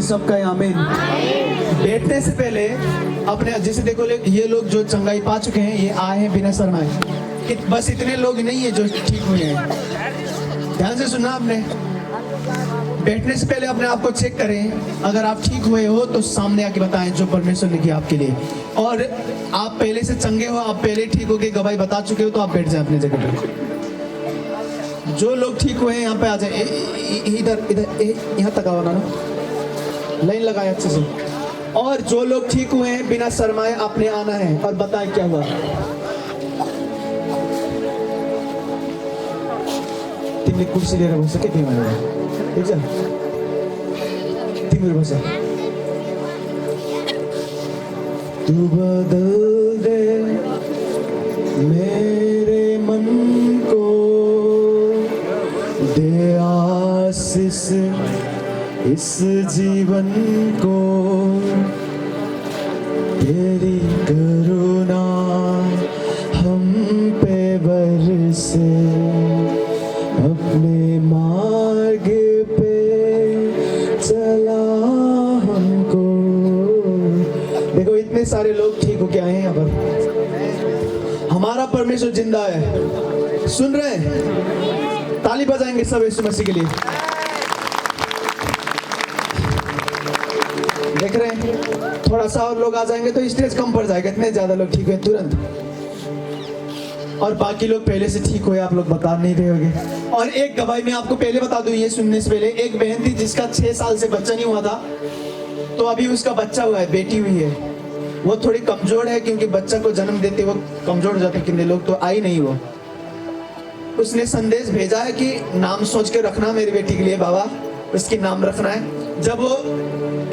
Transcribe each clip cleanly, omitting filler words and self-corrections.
सबका आमीन। बैठने से पहले अपने जैसे देखो ये लोग जो चंगाई पा चुके हैं ये आए हैं बिना शर्माए। बस इतने लोग नहीं है जो ठीक हुए हैं। ध्यान से सुनना आपने। बैठने से पहले अपने आप को चेक करें। अगर आप ठीक हुए हो तो सामने आके बताएं जो परमेश्वर ने किया आपके लिए। और आप पहले से चंगे हो, आप पहले ठीक हो के गवाही बता चुके हो तो आप बैठ जाए अपनी जगह पे। जो लोग ठीक हुए हैं यहाँ पे आ जाए। इधर इधर यहाँ तक आओ ना, लाइन लगाए अच्छे से। और जो लोग ठीक हुए हैं बिना शर्माए आपने आना है और बताएं क्या हुआ। तिमीले कुर्सी लिएर बस्छ के तिमीले, ठीक छ? तिमीहरू बस्छ। तू बदल दे मेरे मन को, दे आशीष इस जीवन को, तेरी करुणा हम पे बरसे, अपने मार्ग पे चला हमको। देखो इतने सारे लोग ठीक होके आए हैं यहाँ पर। हमारा परमेश्वर जिंदा है। सुन रहे हैं? ताली बजाएंगे सब यीशु मसीह के लिए। देख रहे हैं? थोड़ा सा और लोग आ जाएंगे तो स्टेज कम पड़ जाएगा। इतने ज्यादा लोग ठीक हुए तुरंत। और बाकी लोग पहले से ठीक हुए, आप लोग बता नहीं रहे होंगे। और एक गवाही मैं आपको पहले बता दूं, ये सुनने से पहले। एक बहन थी जिसका 6 साल से बच्चा नहीं हुआ था, तो अभी उसका बच्चा हुआ है, बेटी हुई है। वो थोड़ी कमजोर है क्योंकि बच्चा को जन्म देते वो कमजोर हो जाते कितने लोग, तो आई नहीं वो। उसने संदेश भेजा है कि नाम सोच के रखना मेरी बेटी के लिए बाबा, उसकी नाम रखना है। जब वो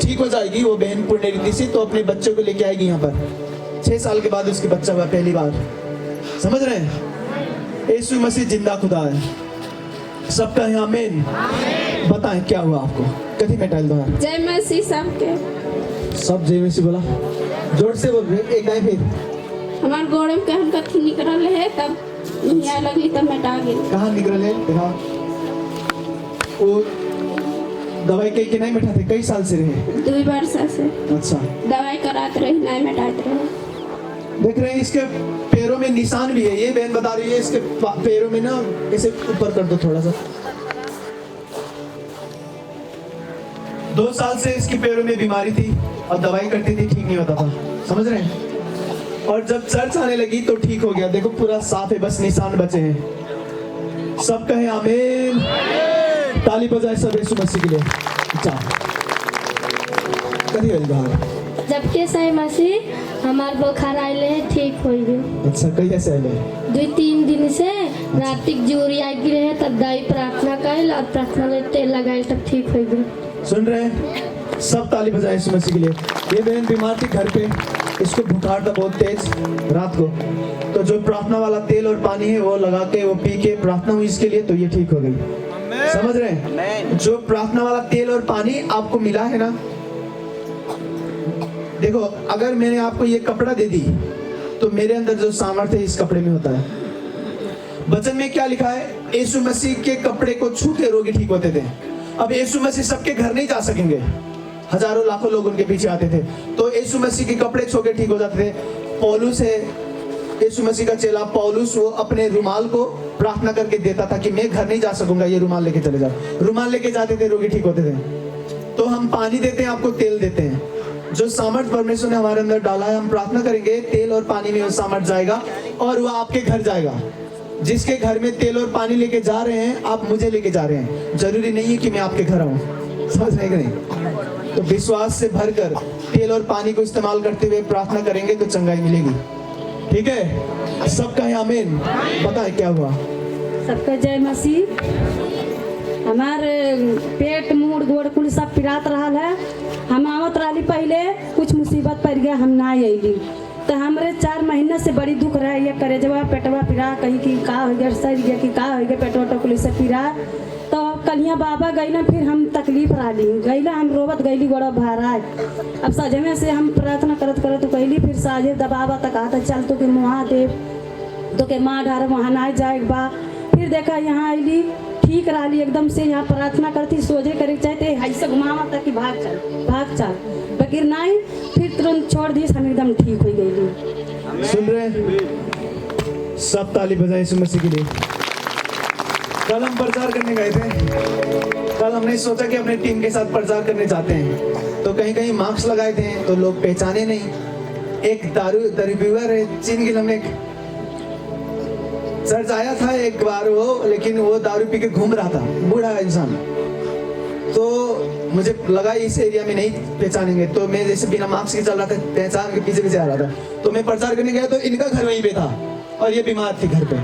ठीक हो जाएगी वो बहन पुण्य रीति से, तो अपने बच्चे को लेके आएगी यहाँ पर। 6 साल के बाद उसके बच्चा हुआ पहली बार। समझ रहे हैं? यीशु मसीह जिंदा खुदा है। सबका है आमीन। बताएं क्या हुआ आपको। कथी में टाइल दो। जय मसीह सबके। सब जय मसीह बोला, जोर से बोल रहे। एक आए फिर हमार गोड़े में कहन कथी निकल है, तब यहाँ लगली तब मिटा गई। कहाँ निकल है? देखा वो दवाई कहीं के नहीं मिठाते, कई साल से रहे? 2 वर्ष से। अच्छा, दवाई कराते रही, नहीं मिटाते रहे। देख रहे हैं इसके पैरों में निशान भी है। ये बहन बता रही है इसके पैरों में ना, इसे ऊपर कर दो थोड़ा सा। 2 साल से इसके पैरों में बीमारी थी और दवाई करती थी, ठीक नहीं होता था। समझ रहे हैं? और जब चर्च आने लगी तो ठीक हो गया। देखो पूरा साफ है, बस निशान बचे हैं। सब कहे आमीन। ताली बजाए सब यीशु मसीह के लिए। जबकि सही मसीह हमार बुखार आइले है, ठीक हो गए। अच्छा, कैसे आइले? 2-3 दिन से रातिक जोरी आ गई रहे, तब दाई प्रार्थना कैल और प्रार्थना में तेल लगाए, तब ठीक हो गए। सुन रहे हैं? सब ताली बजाए यीशु मसीह के लिए। ये बहन बीमार थी घर पे, इसको बुखार था बहुत तेज रात को, तो जो प्रार्थना वाला तेल और पानी है वो लगा के वो पी के प्रार्थना हुई इसके लिए, तो ये ठीक हो गई। समझ रहे हैं? जो प्रार्थना वाला तेल और पानी आपको मिला है ना, देखो अगर मैंने आपको ये कपड़ा दे दी तो मेरे अंदर जो सामर्थ्य है इस कपड़े में होता है। वचन में क्या लिखा है? यीशु मसीह के कपड़े को छू के रोगी ठीक होते थे। अब यीशु मसीह सबके घर नहीं जा सकेंगे, हजारों लाखों लोग उनके पीछे आते थे, तो यीशु मसीह के कपड़े छू के ठीक हो जाते थे। पौलुस है यीशु मसीह का चेला, पौलुस वो अपने रुमाल को प्रार्थना करके देता था कि मैं घर नहीं जा सकूंगा, ये रुमाल लेके चले जाओ। रुमाल लेके जाते थे, रोगी ठीक होते थे। तो हम पानी देते हैं, आपको तेल देते हैं। जो सामर्थ परमेश्वर ने हमारे अंदर डाला है, हम प्रार्थना करेंगे, तेल और पानी में वो सामर्थ जाएगा और वह आपके घर जाएगा। जिसके घर में तेल और पानी लेके जा रहे हैं, आप मुझे लेके जा रहे हैं। जरूरी नहीं है कि मैं आपके घर आऊं। समझ रहे नहीं? तो विश्वास से भरकर तेल और पानी को इस्तेमाल करते हुए प्रार्थना करेंगे तो चंगाई मिलेगी। ठीक है? सबका है आमीन। बताए क्या हुआ? सबका जय मसीह। हमारे पेट मुड़ गोड़ कुल सब पिरात रहा है। हम आवत रही पहले, कुछ मुसीबत पड़ गया, हम ना अली तो हमरे 4 महीने से बड़ी दुख रहा है। ये करेजवा पेटवा पिरा, कहीं की का हो गया, सर गया कि का हो गया, पेटवा टोकली से पिरा। तो कलिया बाबा गई ना, फिर हम तकलीफ रही गईला, हम रोबत गईली गोड़ा भारा। अब सजमे से हम प्रार्थना करत करत गईली, फिर साझे दबावा तक आता चल तो के मुहा दे तो के माँ डार वहाँ ना जाए बा। फिर देखा यहाँ अली, ठीक रही एकदम से यहाँ प्रार्थना करती सोझे करे चाहते ऐसे घुमावा तक कि भाग चल बगैर नहीं फिर तुरंत छोड़ दी हम एकदम ठीक हो गई। सुन रहे हैं? सब ताली बजाएं यीशु मसीह के लिए। कल हम प्रचार करने गए थे। कल हमने सोचा कि अपने टीम के साथ प्रचार करने जाते हैं, तो कहीं कहीं मार्क्स लगाए थे तो लोग पहचाने नहीं। एक दारू रिव्यूअर है चीन के हमने चर्च आया था एक बार वो, लेकिन वो दारू पी के घूम रहा था, बूढ़ा इंसान। तो मुझे लगा इस एरिया में नहीं पहचानेंगे, तो मैं जैसे बिना मास्क के चल रहा था, पहचान के पीछे पीछे आ रहा था। तो मैं प्रचार करने गया तो इनका घर वहीं पे था और ये बीमार थी घर पे।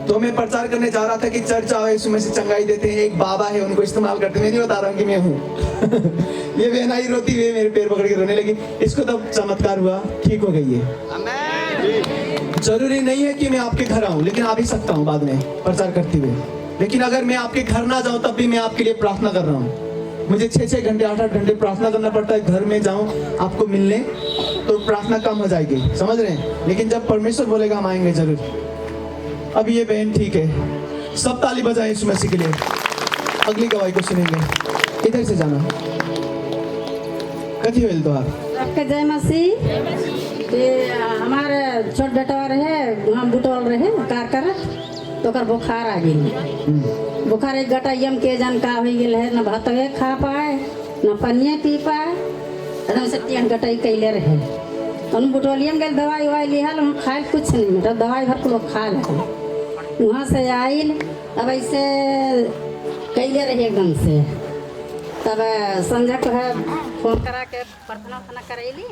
तो मैं प्रचार करने जा रहा था कि चर्च आओ यीशु मसीह चंगाई देते हैं, एक बाबा है उनको इस्तेमाल करते हैं। मैं नहीं बता रहा हूँ कि मैं हूँ। ये बहना ही रोती हुई मेरे पैर पकड़ के रोने लगी। इसको तब चमत्कार हुआ, ठीक हो गई है। जरूरी नहीं है कि मैं आपके घर आऊं, लेकिन आ भी सकता हूं बाद में प्रचार करते हुए। लेकिन अगर मैं आपके घर ना जाऊं तब भी मैं आपके लिए प्रार्थना कर रहा हूं। मुझे 6-6 घंटे 8-8 घंटे प्रार्थना करना पड़ता है। घर में जाऊं आपको मिलने तो प्रार्थना कम हो जाएगी, समझ रहे हैं? लेकिन जब परमेश्वर बोलेगा हम आएंगे जरूर। अब ये बहन ठीक है, सब ताली बजाएं यीशु मसीह के लिए। अगली गवाही को सुनेंगे। इधर से जाना कथी होल तो आपके जय मसीह। हमारे छोट बेटा रहे हम बुटोल रहे कार कर तो ओकर बुखार आ गई। बुखार एक गटाइम के जन का हो गया है, न भातवे खा पाए न पनिए पी पाए, एकदम से 3 गटाई कैले रहे। हम बुटोलियम गए दवाई ववाई लिहाल, हम खाए कुछ नहीं मतलब दवाई भर को लोग खा ले। वहाँ से आइल अब ऐसे कैले रहे एकदम से। तब संजय को है फोन करा के प्रार्थना उर्थना करैली।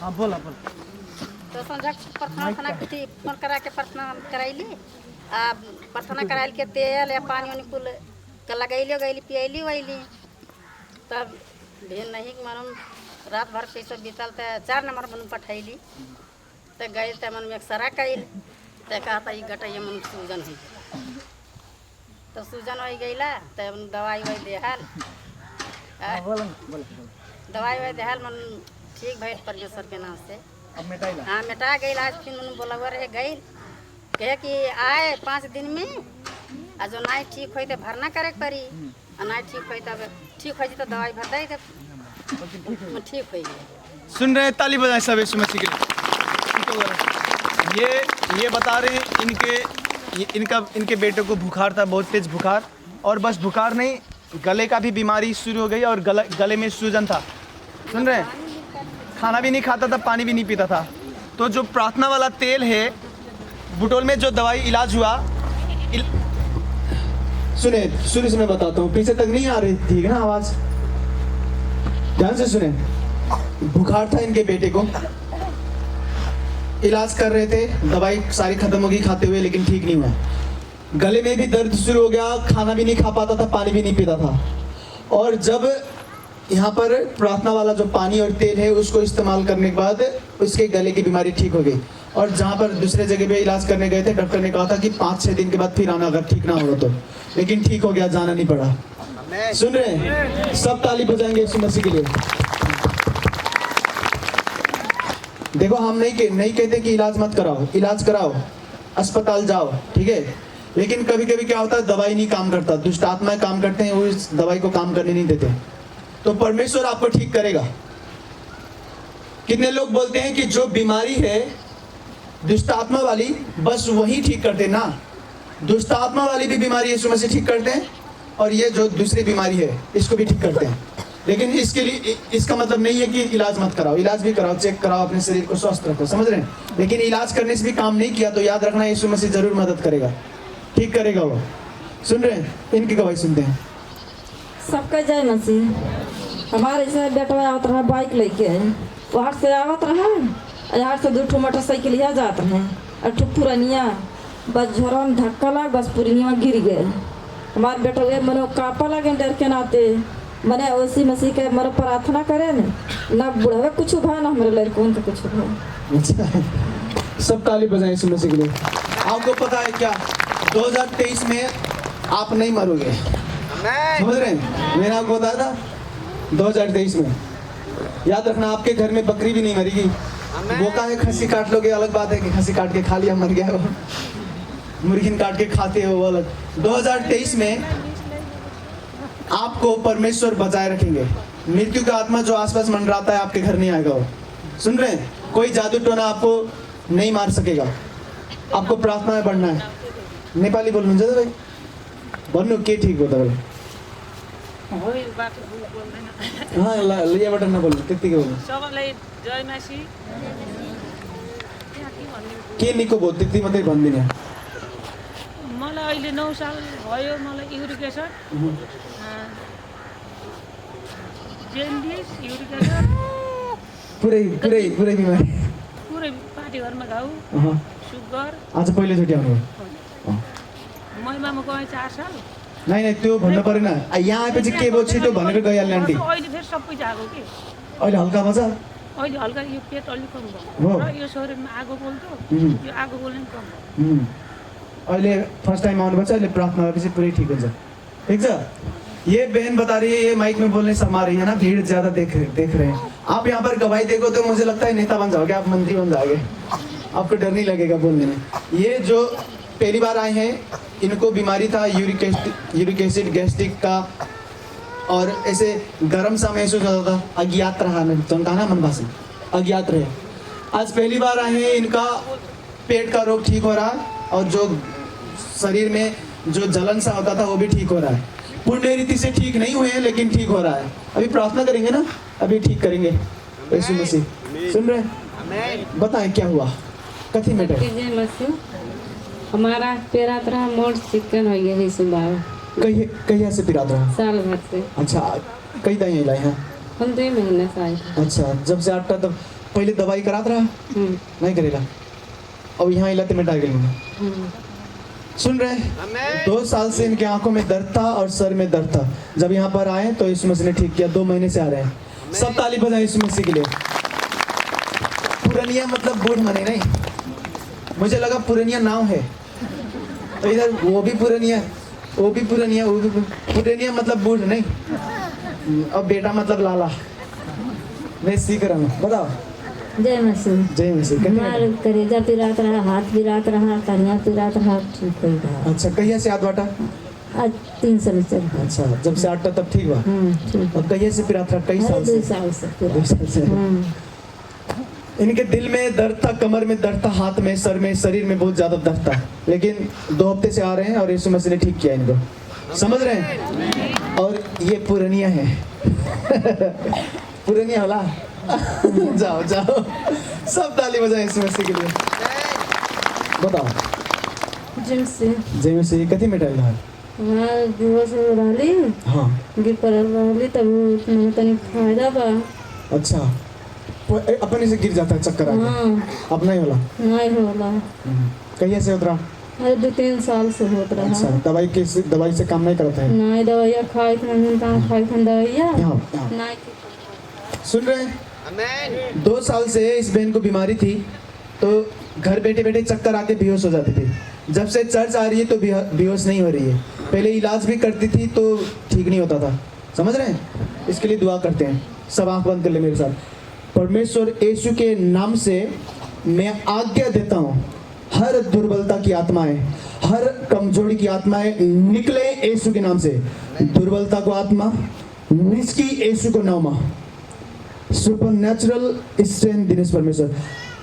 हाँ बोला तो संजय प्रार्थना उर्थना की फोन करा के प्रार्थना करैली। प्रार्थना कराइल के तेल या पानी वानी कुल लगैली गैली पियली वैली। तब भेल नहीं मालूम रात भर कैसे बीतल तो 4 नंबर मन पठैली। तो गए तो मन में एक्सरा कैल तो कहा था गटैया मन सूजन हो तो सूजन हो गईला तो दवाई वही देहाल दवाई वही देहाल मन ठीक भैल परमेश्वर के नाम से। हाँ मिटा गई। आज फिर मन बोला रहे गई कहे कि आए 5 दिन में आ जो नहीं ठीक हो तो भरना करे पड़ी, और नहीं ठीक हो तब ठीक हो तो दवाई भर दे ठीक हो गई। सुन रहे हैं? ताली बजाएं सब यीशु मसीह के लिए। ये बता रहे हैं इनके बेटे को बुखार था, बहुत तेज बुखार, और बस बुखार नहीं गले का भी बीमारी शुरू हो गई और गले में सूजन था। सुन रहे हैं? खाना भी नहीं खाता था, पानी भी नहीं पीता था। तो जो प्रार्थना वाला तेल है बुटोल में जो दवाई इलाज हुआ सुने शुरू से मैं बताता हूँ, पीछे तक नहीं आ रही थी ना आवाज, ध्यान से सुने। बुखार था इनके बेटे को, इलाज कर रहे थे, दवाई सारी खत्म हो गई खाते हुए, लेकिन ठीक नहीं हुआ। गले में भी दर्द शुरू हो गया, खाना भी नहीं खा पाता था, पानी भी नहीं पीता था। और जब यहाँ पर प्रार्थना वाला जो पानी और तेल है उसको इस्तेमाल करने के बाद उसके गले की बीमारी ठीक हो गई। और जहाँ पर दूसरे जगह पे इलाज करने गए थे, डॉक्टर ने कहा था कि 5-6 दिन के बाद फिर आना अगर ठीक ना हो तो, लेकिन ठीक हो गया, जाना नहीं पड़ा। सुन रहे हैं? सब ताली बजाएंगे यीशु मसीह के लिए। देखो हम नहीं कहते कि इलाज मत कराओ, इलाज कराओ, अस्पताल जाओ, ठीक है। लेकिन कभी कभी क्या होता है, दवाई नहीं काम करता, दुष्ट आत्माएं काम करते हैं, वो इस दवाई को काम करने नहीं देते, तो परमेश्वर आपको ठीक करेगा। कितने लोग बोलते हैं कि जो बीमारी है दुष्ट आत्मा वाली बस वही ठीक करते ना, दुष्ट आत्मा वाली भी बीमारी यीशु मसीह ठीक करते हैं, और ये जो दूसरी बीमारी है इसको भी ठीक करते हैं। लेकिन इसके लिए इसका मतलब नहीं है कि इलाज मत कराओ, इलाज भी कराओ, चेक कराओ, अपने शरीर को स्वस्थ रखो, समझ रहे हैं। लेकिन इलाज करने से भी काम नहीं किया तो याद रखना यीशु मसीह जरूर मदद करेगा, ठीक करेगा वो। सुन रहे हैं? इनकी गवाही सुनते हैं। सबका जय मसीह। हमारे ऐसे बेटा आवत रहा बाइक लेके, वहाँ से आवत रहा, यहाँ से 2 मोटरसाइकिल यहाँ जात रहे, और पुरानिया बस झोरा में धक्का लग, बस पुरानिया गिर गए। हमारे बेटा ये मनो कापा लगे डर के नाते, मैंने उसी मसीह के मरो प्रार्थना करे ना बुढ़ावे कुछ भा ना हमारे लड़कों के कुछ भा। सब ताली बजाएं यीशु मसीह के लिए। आपको पता है क्या, 2023 में आप नहीं मरोगे, समझ रहे हैं? मैंने आपको बताया था 2023 में, याद रखना आपके घर में बकरी भी नहीं मरेगी। वो का है खस्सी काट लोगे, अलग बात है कि खस्सी काट के खा लिया मर गया वो, मुर्गिन काट के खाते हो वो अलग। 2023 में आपको परमेश्वर बचाए रखेंगे। मृत्यु का आत्मा जो आसपास मंडराता है आपके घर नहीं आएगा वो। सुन रहे हैं? कोई जादू टोना आपको नहीं मार सकेगा। आपको प्रार्थना में बढ़ना है। नेपाली बोल्नुहुन्छ त भाइ? भन्नु के ठीक हो तपाईँले? यहाँबाट नबोल्नु, त्यत्तिकै बोल्नु। सबैलाई जय मासी। के निको भयो त्यति मात्रै भनिदिने। मलाई अहिले 9 साल भयो। मलाई युरिक एसिड, जेन्डिस, युरिक एसिड, पुरै बिमारी। पुरै पार्टीघरमा घाउ, सुगर। आज पहिलोचोटि आउनुभयो? महिमामा गएँ 4 साल। नहीं त्यो भन्नु परेन। यहाँ आएपछि के भयो छिटो भनेर गइहाल्ने आन्टी। अहिले फेरि सबै जागो के। अहिले हल्का भन्छ? अहिले हल्का यो पेट अलिक कम हो। भयो र यो शरीरमा आगो बोल्दो, यो आगो बोल्ने पनि कम भयो। अहिले फर्स्ट टाइम आउनुपर्छ। अहिले प्रार्थना भएपछि पुरै ठीक हुन्छ। ठीक छ? ये बहन बता रही है, ये माइक में बोलने समा रही है ना, भीड़ ज्यादा देख रहे हैं। आप यहाँ पर गवाही देखो तो मुझे लगता है नेता बन जाओगे, आप मंत्री बन जाओगे। आपको डर नहीं लगेगा बोलने में। ये जो पहली बार आए हैं, इनको बीमारी था यूरिक एसिड, गैस्ट्रिक का, और ऐसे गर्म सा महसूस होता था। अज्ञात रहा ना मन भाषा, अज्ञात रहे। आज पहली बार आए हैं, इनका पेट का रोग ठीक हो रहा है, और जो शरीर में जो जलन सा होता था वो भी ठीक हो रहा है। पूर्ण रीति से ठीक नहीं हुए हैं लेकिन ठीक हो रहा है। अभी प्रार्थना करेंगे ना, अभी ठीक करेंगे यीशु मसीह। सुन रहे? बताएं क्या हुआ, कथी में डर? जय मसीह। हमारा पेरा तरह मोट चिकन हो गया है सुबह। कहिया से पिरात रहा? साल भर से। अच्छा, कई दवाई लाई हैं? हम 2 महीने से आए थे। अच्छा, जब से आटा तब पहले दवाई करात रहा? नहीं करेला। अब यहाँ इलाते में डाल गई। सुन रहे? 2 साल से इनके आंखों में दर्द था और सर में दर्द था। जब यहाँ पर आए तो यीशु मसीह ने ठीक किया। 2 महीने से आ रहे हैं। सब ताली बजाएं यीशु मसीह के लिए। पुरनिया मतलब बूढ़ मने नहीं, मुझे लगा पुरनिया नाव है, तो इधर वो भी पुरनिया, पुरनिया मतलब बूढ़ नहीं। अब बेटा मतलब लाला। मैं सीख रहा हूँ। बताओ। जय मसीह। जय मसीह। हमारे करेजा पिरात रहा, हाथ पिरात रहा, कन्या पिरात रहा, ठीक हो गया। अच्छा, कहिया से हाथ बाटा? आज 3 साल से। अच्छा, जब से आटा तब ठीक हुआ। ठीक। और कहिया से पिरात रहा? कई साल 2 साल से। 2 साल से। इनके दिल में दर्द था, कमर में दर्द था, हाथ में, सर में, शरीर में बहुत ज्यादा दर्द था, लेकिन 2 हफ्ते से आ रहे हैं और यीशु मसीह ने ठीक किया इनको। समझ रहे हैं? और ये पुरनिया है। पुरनिया वाला। जाओ जाओ, सब ताली बजाएं यीशु मसीह के लिए। बताओ। जय मसीह। कथी में डाल? हाँ, दिवस रहली। हाँ, गिर पड़ल रहली तब तनी फायदा बा। अच्छा, अपने से गिर जाता है चक्कर आके। हाँ। अब नहीं होला? नहीं होला। कहिया से उतरा? अरे 2-3 साल से होत रहा। अच्छा, दवाई से काम नहीं करता है? नहीं, दवाइयाँ खाई थी दवाइयाँ यहाँ। नहीं। सुन रहे हैं? 2 साल से इस बहन को बीमारी थी, तो घर बैठे बैठे चक्कर आके बेहोश हो जाती थी। जब से चर्च आ रही है तो बेहोश नहीं हो रही है। पहले इलाज भी करती थी तो ठीक नहीं होता था। समझ रहे हैं? इसके लिए दुआ करते हैं। सब आंख बंद कर ले मेरे साथ। परमेश्वर यीशु के नाम से मैं आज्ञा देता हूँ, हर दुर्बलता की आत्माएं, हर कमजोरी की आत्माएं निकले यीशु के नाम से। दुर्बलता को आत्मा निष्की यीशु को नामा। सुपरनैचुरल स्ट्रेंथ देने परमेश्वर,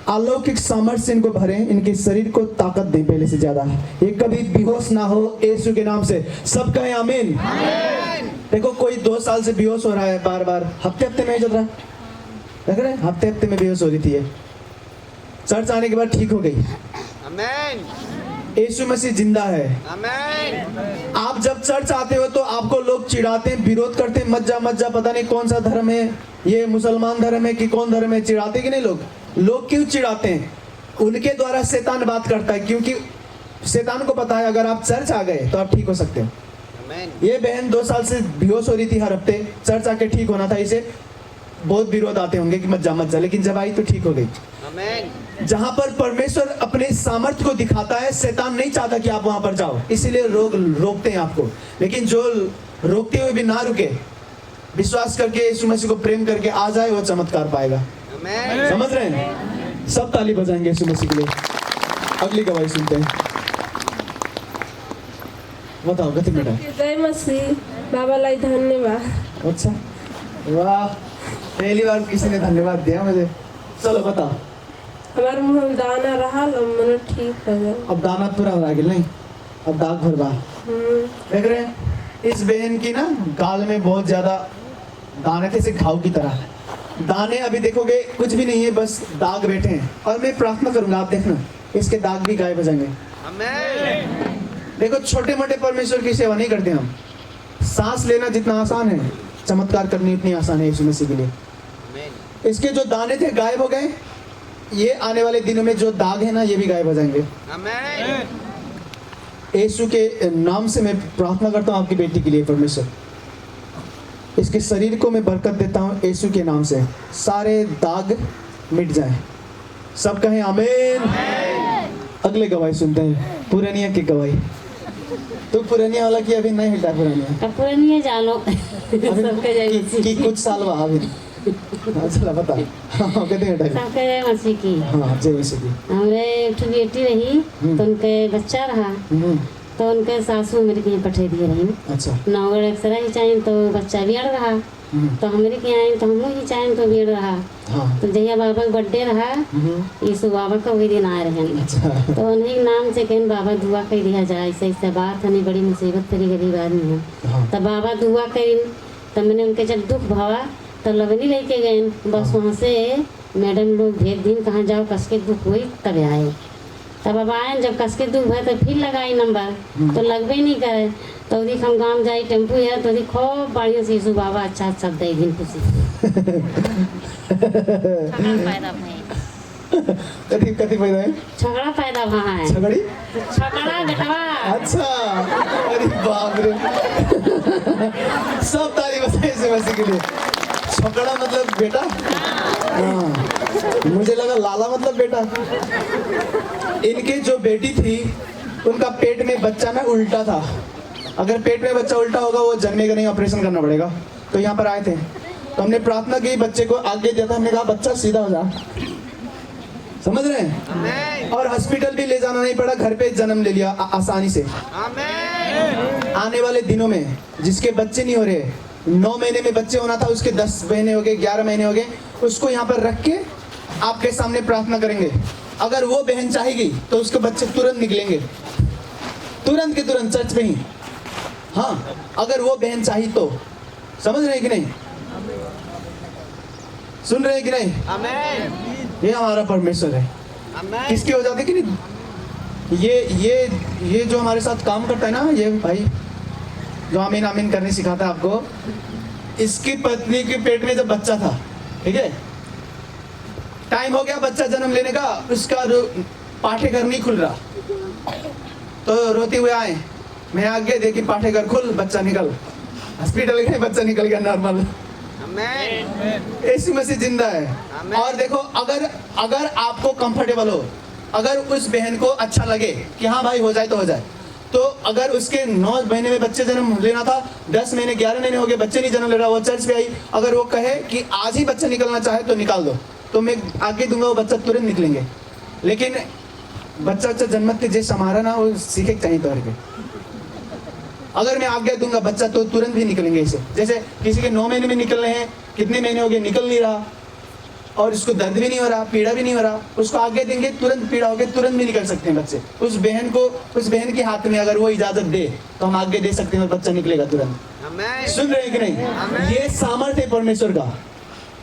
अलौकिक सामर्थ्य इनको भरे, इनके शरीर को ताकत दें पहले से ज्यादा। ये कभी बेहोश ना हो यीशु के नाम से। सब कहें आमीन। देखो, कोई 2 साल से बेहोश हो रहा है बार बार, हफ्ते में चल रहा है, देख रहे हैं? हफ्ते में बेहोश हो रही थी ये, चर्च आने के बाद ठीक हो गई। यीशु मसीह जिंदा है। आप जब चर्च आते हो तो आपको लोग चिढ़ाते हैं, विरोध करते हैं, मत जा, पता नहीं कौन सा धर्म है, ये मुसलमान धर्म है कि कौन धर्म है। चिढ़ाते कि नहीं लोग क्यों चिढ़ाते हैं? उनके द्वारा शैतान बात करता है, क्योंकि शैतान को पता है अगर आप चर्च आ गए तो आप ठीक हो सकते हो। ये बहन 2 साल से बेहोश हो रही थी, हर हफ्ते चर्च आके ठीक होना था। इसे बहुत विरोध आते होंगे कि मत जा, लेकिन जब आई तो ठीक हो गई। जहां पर परमेश्वर अपने सामर्थ्य को दिखाता है, शैतान नहीं चाहता कि आप वहां पर जाओ, इसीलिए रोकते हैं आपको। लेकिन जो रोकते हुए भी ना रुके, विश्वास करके यीशु मसीह को प्रेम करके आ जाए, वो चमत्कार पाएगा। समझ रहे हैं? सब ताली बजाएंगे यीशु मसीह के लिए। अगली गवाही सुनते हैं। बताओ कति बेटा जय मसीह बाबा लाई धन्यवाद। अच्छा वाह, पहली बार किसी ने धन्यवाद दिया मुझे। चलो बताओ। हमारे मुंह में दाना रहा मन ठीक हो गया। अब दाना पूरा हो गया नहीं, अब दाग भर बा। देख रहे हैं इस बहन की ना गाल में बहुत ज्यादा दाने थे, जैसे घाव की तरह। दाने अभी देखोगे कुछ भी नहीं है, बस दाग बैठे हैं। और मैं प्रार्थना करूंगा, आप देखना इसके दाग भी गायब हो जाएंगे। देखो छोटे मोटे परमेश्वर की सेवा नहीं करते हम। सांस लेना जितना आसान है, चमत्कार करनी उतनी आसान है यीशु मसीह के लिए। इसके जो दाने थे गायब हो गए। ये आने वाले दिनों में जो दाग है ना, ये भी गायब हो जाएंगे। यीशु के नाम से मैं प्रार्थना करता हूँ आपकी बेटी के लिए। परमेश्वर इसके शरीर को मैं बरकत देता हूँ यीशु के नाम से। सारे दाग मिट जाएं। सब कहें आमीन। अगले गवाही सुनते हैं, पुरानिया की गवाही। तो पुरानिया वाला की अभी नहीं हिलता पुरानिया पुरानी जानो अभी की कुछ साल हुआ अभी। चला बता। हाँ कहते हैं सबके जय मसीह की। हाँ जय मसीह की। हमरे एक ठो बेटी रही तो उनके बच्चा रहा तो उनके सासू मेरे के यहाँ पठे दिए रही। अच्छा नौगढ़ एक्सरा ही चाहिए तो बच्चा बिगड़ रहा तो हमारे के आए तो हम ही चाहें तो बिगड़ रहा। हाँ तो जहिया बाबा का बर्थडे रहा यीशु बाबा का वही दिन आए रहे। अच्छा तो उन्हीं नाम से कहें बाबा दुआ कर दिया जाए। ऐसे ऐसे बात हमें बड़ी मुसीबत करी गरीब आदमी है। हाँ तब बाबा दुआ करी तब मैंने उनके जब दुख भावा तो लगनी लेके गए। बस वहाँ से मैडम लोग भेज दिन कहाँ जाओ कसके दुख हुई तब आए। तब अब आए जब कसके दुख हुआ तो फिर लगाई नंबर तो लगबे नहीं करे। तो उदी हम गाँव जाए टेम्पू है तो खूब बढ़िया से यीशु बाबा अच्छा अच्छा दे दिन खुशी कथी कथी पैदा है? झगड़ा पैदा वहाँ है। झगड़ी झगड़ा बेटवा। अच्छा अरे बाप रे। सब ताली बजाए यीशु मसीह के लिए। झगड़ा मतलब बेटा। हाँ मुझे लगा लाला मतलब बेटा। इनके जो बेटी थी उनका पेट में बच्चा ना उल्टा था। अगर पेट में बच्चा उल्टा होगा वो जन्मेगा नहीं, ऑपरेशन करना पड़ेगा। तो यहाँ पर आए थे तो हमने प्रार्थना की, बच्चे को आगे दिया था। हमने कहा बच्चा सीधा हो जा, समझ रहे हैं। और हॉस्पिटल भी ले जाना नहीं पड़ा, घर पे जन्म ले लिया आसानी से। आने वाले दिनों में जिसके बच्चे नहीं हो रहे, 9 महीने में बच्चे होना था उसके 10 महीने हो गए, 11 महीने हो गए, उसको यहाँ पर रख के आपके सामने प्रार्थना करेंगे। अगर वो बहन चाहेगी तो उसके बच्चे तुरंत निकलेंगे, तुरंत के तुरंत चर्च में ही। हाँ अगर वो बहन चाहिए तो। समझ रहे हैं कि नहीं? सुन रहे हैं कि नहीं? ये हमारा परमेश्वर है। किसके हो जाते कि नहीं? ये जो हमारे साथ काम करता है ना, ये भाई जो आमीन आमीन करने सिखाता है आपको, इसकी पत्नी के पेट में जब बच्चा था, ठीक है, टाइम हो गया बच्चा जन्म लेने का, उसका पाठेघर नहीं खुल रहा तो रोते हुए आए, मैं आगे देखी पाठेघर खुल, बच्चा निकल, हॉस्पिटल गए, बच्चा निकल गया नॉर्मल। यीशु मसीह जिंदा है। और देखो अगर आपको कंफर्टेबल हो, अगर उस बहन को अच्छा लगे कि हाँ भाई हो जाए तो हो जाए, तो अगर उसके 9 महीने में बच्चे जन्म लेना था, 10 महीने 11 महीने हो गए बच्चे नहीं जन्म ले रहा, वो चर्च पे आई, अगर वो कहे कि आज ही बच्चा निकलना चाहे तो निकाल दो, तो मैं आगे दूंगा, वो बच्चा तुरंत निकलेंगे। लेकिन बच्चा जन्मत जे समारा ना वो सीखे चाहिए तो के। अगर मैं आज्ञा दूंगा बच्चा तो तुरंत भी निकलेंगे इसे। जैसे किसी के 9 महीने में निकल रहे हैं, कितने महीने हो गए निकल नहीं रहा, और इसको दर्द भी नहीं हो रहा, पीड़ा भी नहीं हो रहा, उसको आगे देंगे तुरंत पीड़ा होगी, तुरंत भी निकल सकते हैं बच्चे। उस बहन के हाथ में अगर वो इजाजत दे तो हम आगे दे सकते हैं, बच्चा निकलेगा तुरंत। सुन रहे हैं कि नहीं? ये सामर्थ है परमेश्वर का,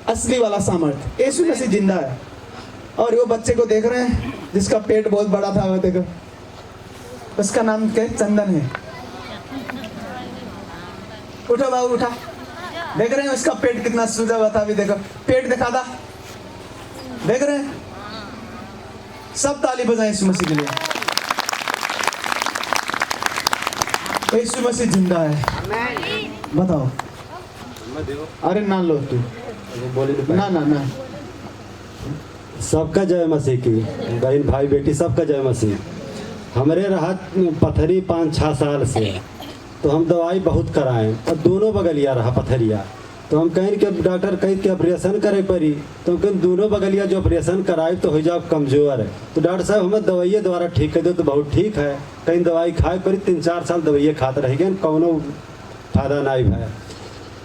असली वाला सामर्थ। यीशु मसीह जिंदा है। और वो बच्चे को देख रहे हैं जिसका पेट बहुत बड़ा था, वो देखो, उसका नाम क्या है? चंदन है। उठो बाबू उठा, देख रहे हैं उसका पेट कितना सूजा हुआ था, अभी देखो पेट दिखा था, देख रहे हैं? सब ताली बजाएं यीशु मसीह के लिए। यीशु मसीह जिंदा है। बताओ। अरे ना लो तू, ना ना ना। सबका जय मसीह की। बहन भाई बेटी सबका जय मसीह। हमारे राहत पथरी 5-6 साल से, तो हम दवाई बहुत कराएं और दोनों बगलिया रहा पथरिया, तो हम कहें कि डॉक्टर कहीं के ऑपरेशन करे पड़ी, तो हम कहें दोनों बगलिया जो ऑपरेशन कराए तो हो जाओ कमज़ोर है। तो डॉक्टर साहब हमें दवाइये द्वारा ठीक कर दो, तो बहुत ठीक है। कहीं दवाई खाए पड़ी 3-4 साल दवाइये खाते रह गए, कौनो फायदा नहीं भाई।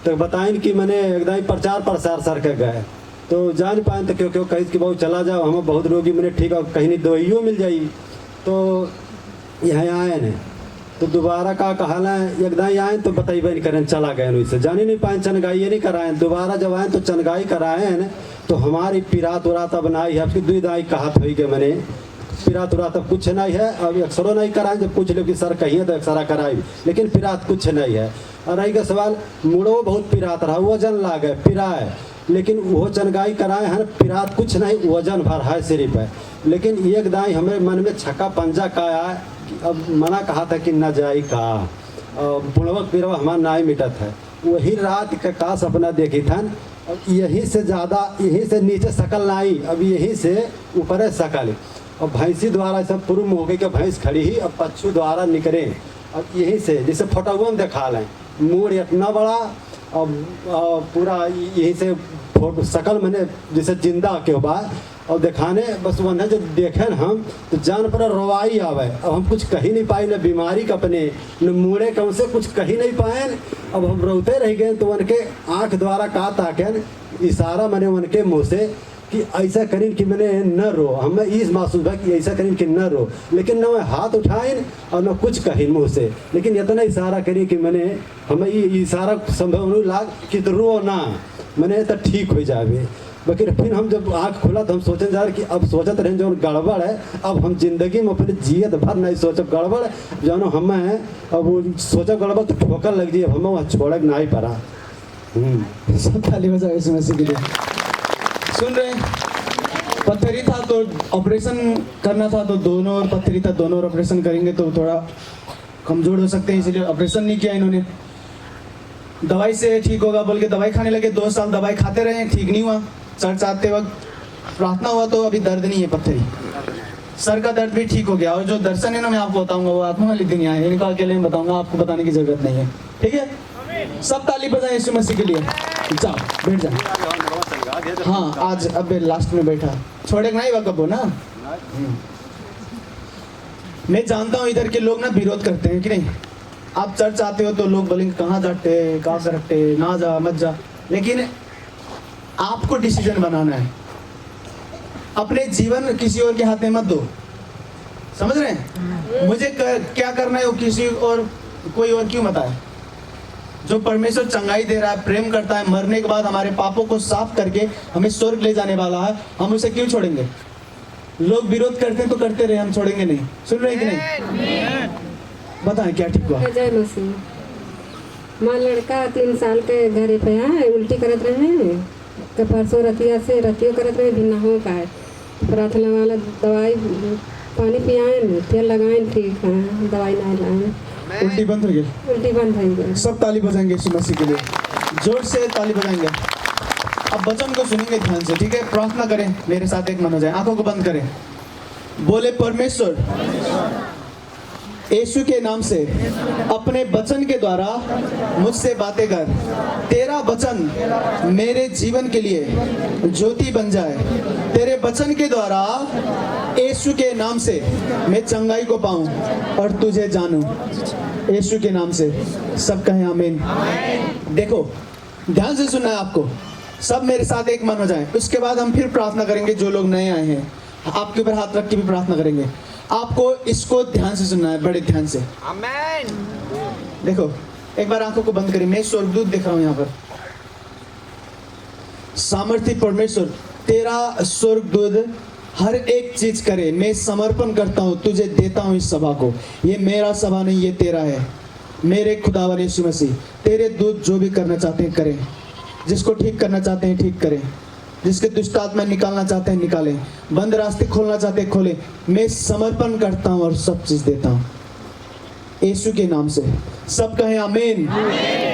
तो बताएं कि मैंने एकदम प्रचार प्रसार सर के गए तो जान पाए, तो क्यों कहीं कि बहुत चला जाओ, हमें बहुत रोगी मैंने ठीक है, कहीं नहीं दवाइयों मिल जाई। तो यहाँ आए न तो दोबारा का कहला एकदम आए तो बताइए नहीं करें, चला गए वैसे जाने नहीं पाए, चनगाई नहीं कराएं। दोबारा जब आए तो चनगाई कराए हैं न, तो हमारी पिरात उरात अब नहीं है, आपकी 2 दाई कहत हुई के मैंने पिरात उरात अब कुछ नहीं है। अब एक्सरो नहीं कराएं, जब पूछ लो कि सर कहिए तो एक्सरा कराई, लेकिन पिरात कुछ नहीं है। और रही का सवाल मुड़ो बहुत पिरात रहा, वजन लागे पिराए, लेकिन वो चनगाई कराए हैं, पिरात कुछ नहीं, वजन भर है सिर्फ है। लेकिन एक दाई हमें मन में छक्का पंजा का आया, अब मना कहा था कि न जाई का बुढ़वक पिरवा हमारा नाई मिटत है। वही रात का सपना देखी था, अब यही से ज़्यादा, यही से नीचे शकल नहीं, अब यही से ऊपर शकल। अब भैंसी द्वारा सब पूर्व हो गई कि भैंस खड़ी ही, अब पच्छू द्वारा निकले, अब यही से जैसे फोटोआ में देखा लें, मूड इतना बड़ा, अब पूरा यही से फोटो शकल मैंने जैसे जिंदा के बाद और दिखाने बस वह जब देखें हम तो जान पर रवाई आवे। अब हम कुछ कही नहीं पाए, न बीमारी का अपने न मूड़े का उनसे कुछ कही नहीं पाए। अब हम रोते रह गए, तो उनके आँख द्वारा कहा ताकन इशारा मैंने उनके मुँह से कि ऐसा करें कि मैंने न रो, हमें इस महसूस है कि ऐसा करें कि न रो, लेकिन न मैं हाथ उठाएं और न कुछ कहीं मुँह से, लेकिन इतना इशारा करें कि मैंने हमें ये इशारा संभव नहीं लाग कि तो रो ना, मैंने तो ठीक हो जाए। लेकिन फिर हम जब आँख खुला तो हम सोचने जा रहे कि अब सोचते रहें जो गड़बड़ है, अब हम जिंदगी में अपने जियत भर नहीं सोचब गड़बड़ जानो हमें, अब वो सोचब गड़बड़ तो ठोकर लग जाए, हमें वहाँ छोड़ नहीं पड़ा। सब ताली बजाओ यीशु मसीह के लिए। सुन रहे हैं, पत्थरी था तो ऑपरेशन करना था, तो दोनों और पत्थरी था, दोनों और ऑपरेशन करेंगे तो थोड़ा कमजोर हो सकते हैं, इसलिए ऑपरेशन नहीं किया इन्होंने। दवाई से ठीक होगा बोल के दवाई खाने लगे, 2 साल दवाई खाते रहे, ठीक नहीं हुआ। चर्च आते वक्त प्रार्थना हुआ तो अभी दर्द नहीं है, पत्थरी सर का दर्द भी ठीक हो गया। और जो दर्शन है ना मैं आपको बताऊंगा, वो आत्मा वाली दुनिया है, इनका अकेले में बताऊंगा, आपको बताने की जरूरत नहीं है, ठीक है। सब ताली बजाएं यीशु मसीह के लिए। जाओ बैठ जाओ। हाँ आज अब लास्ट में बैठा, छोड़ेगा नहीं वकब हो ना। मैं जानता हूँ इधर के लोग ना विरोध करते हैं कि नहीं, आप चर्च आते हो तो लोग बोलेंगे कहाँ जाते, कहाँ करते, ना जा मत जा, लेकिन आपको डिसीजन बनाना है। अपने जीवन किसी और के हाथ में मत दो, समझ रहे हैं। मुझे क्या करना है वो किसी और कोई और क्यों बताए। जो परमेश्वर चंगाई दे रहा है, प्रेम करता है, मरने के बाद हमारे पापों को साफ करके हमें स्वर्ग ले जाने वाला है, हम उसे क्यों छोड़ेंगे। लोग विरोध करते हैं तो करते रहे, हम छोड़ेंगे नहीं। सुन रहे हैं कि नहीं, बताएं क्या ठीक हुआ। जय मसीह। माँ लड़का 3 साल के घरे पे है, उल्टी करत रहे, के परसों रतिया से रतियो करत रहे, भी ना हो पाए। प्रार्थना वाला दवाई पानी पियाएं, तेल लगाएं, ठीक है, दवाई नहीं लाएं, उल्टी बंद हो गई, उल्टी बंद हो गई। सब ताली बजाएंगे यीशु मसीह के लिए, जोर से ताली बजाएंगे। अब वचन को सुनेंगे ध्यान से, ठीक है। प्रार्थना करें, मेरे साथ एक मन हो जाए, आंखों को बंद करें, बोले परमेश्वर यीशु के नाम से अपने वचन के द्वारा मुझसे बातें कर। तेरा वचन मेरे जीवन के लिए ज्योति बन जाए। तेरे वचन के द्वारा यीशु के नाम से मैं चंगाई को पाऊं और तुझे जानूं, यीशु के नाम से। सब कहें आमीन। देखो ध्यान से सुनना है आपको, सब मेरे साथ एक मन हो जाए। उसके बाद हम फिर प्रार्थना करेंगे, जो लोग नए आए हैं आपके ऊपर हाथ रख के भी प्रार्थना करेंगे। आपको इसको ध्यान से सुनना है, बड़े ध्यान से। आमीन। देखो एक बार आंखों को बंद करें, मैं स्वर्गदूत देख रहा हूं यहाँ पर। सामर्थ्य परमेश्वर तेरा स्वर्गदूत हर एक चीज करे। मैं समर्पण करता हूं, तुझे देता हूं इस सभा को। ये मेरा सभा नहीं, ये तेरा है। मेरे खुदावन यीशु मसीह, तेरे दूत जो भी करना चाहते हैं करें, जिसको ठीक करना चाहते हैं ठीक करें, जिसके दुष्ट आत्मा निकालना चाहते हैं निकालें, बंद रास्ते खोलना चाहते हैं खोलें। मैं समर्पण करता हूं और सब चीज देता हूं यीशु के नाम से। सब कहें आमीन।